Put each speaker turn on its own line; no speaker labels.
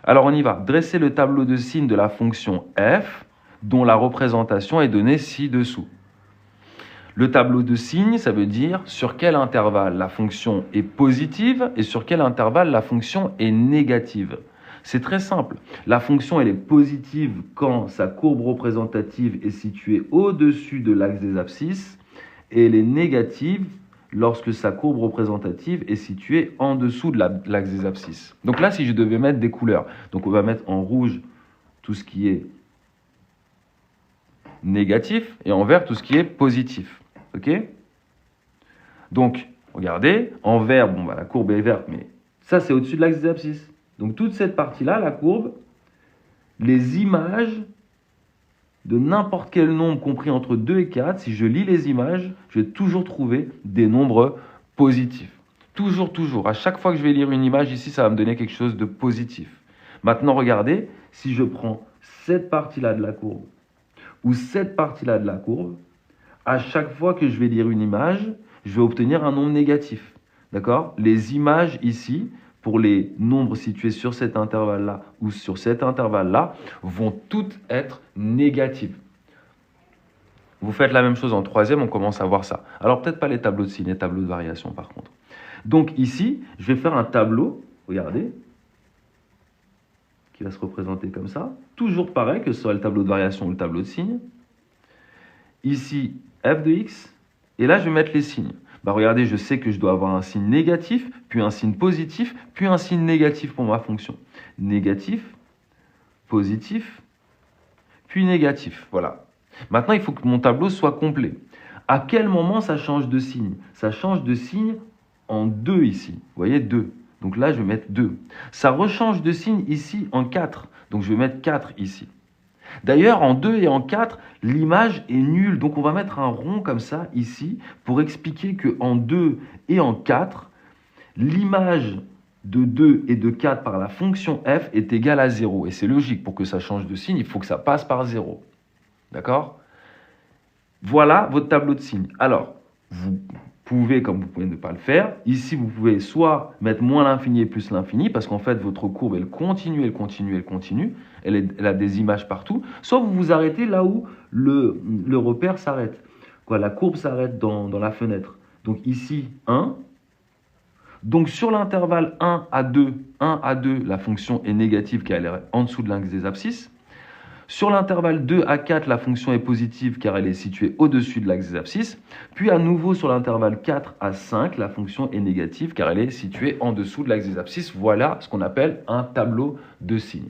Alors on y va. Dresser le tableau de signes de la fonction f, dont la représentation est donnée ci-dessous. Le tableau de signes, ça veut dire sur quel intervalle la fonction est positive et sur quel intervalle la fonction est négative. C'est très simple. La fonction, elle est positive quand sa courbe représentative est située au-dessus de l'axe des abscisses et elle est négative lorsque sa courbe représentative est située en dessous de l'axe des abscisses. Donc là, si je devais mettre des couleurs, donc on va mettre en rouge tout ce qui est négatif et en vert tout ce qui est positif. Ok? Donc, regardez, en vert, bon, bah, la courbe est verte, mais ça, c'est au-dessus de l'axe des abscisses. Donc, toute cette partie-là, la courbe, les images de n'importe quel nombre compris entre 2 et 4, si je lis les images, je vais toujours trouver des nombres positifs. Toujours, toujours. À chaque fois que je vais lire une image ici, ça va me donner quelque chose de positif. Maintenant, regardez, si je prends cette partie-là de la courbe ou cette partie-là de la courbe, à chaque fois que je vais lire une image, je vais obtenir un nombre négatif. D'accord? Les images ici, pour les nombres situés sur cet intervalle-là ou sur cet intervalle-là, vont toutes être négatives. Vous faites la même chose en troisième, on commence à voir ça. Alors peut-être pas les tableaux de signes, les tableaux de variation par contre. Donc ici, je vais faire un tableau, regardez, qui va se représenter comme ça. Toujours pareil, que ce soit le tableau de variation ou le tableau de signes. Ici, f de x, et là je vais mettre les signes. Bah regardez, je sais que je dois avoir un signe négatif, puis un signe positif, puis un signe négatif pour ma fonction. Négatif, positif, puis négatif. Voilà. Maintenant, il faut que mon tableau soit complet. À quel moment ça change de signe? Ça change de signe en 2 ici. Vous voyez, 2. Donc là, je vais mettre 2. Ça rechange de signe ici en 4. Donc je vais mettre 4 ici. D'ailleurs, en 2 et en 4, l'image est nulle. Donc, on va mettre un rond comme ça, ici, pour expliquer qu'en 2 et en 4, l'image de 2 et de 4 par la fonction f est égale à 0. Et c'est logique, pour que ça change de signe, il faut que ça passe par 0. D'accord? Voilà votre tableau de signes. Alors, vous pouvez, comme vous pouvez ne pas le faire, ici, vous pouvez soit mettre moins l'infini et plus l'infini, parce qu'en fait, votre courbe, elle continue, elle continue, elle continue, elle a des images partout, soit vous vous arrêtez là où le repère s'arrête. La courbe s'arrête dans la fenêtre. Donc ici, 1. Donc sur l'intervalle 1 à 2, la fonction est négative car elle est en dessous de l'axe des abscisses. Sur l'intervalle 2 à 4, la fonction est positive car elle est située au-dessus de l'axe des abscisses. Puis à nouveau sur l'intervalle 4 à 5, la fonction est négative car elle est située en dessous de l'axe des abscisses. Voilà ce qu'on appelle un tableau de signes.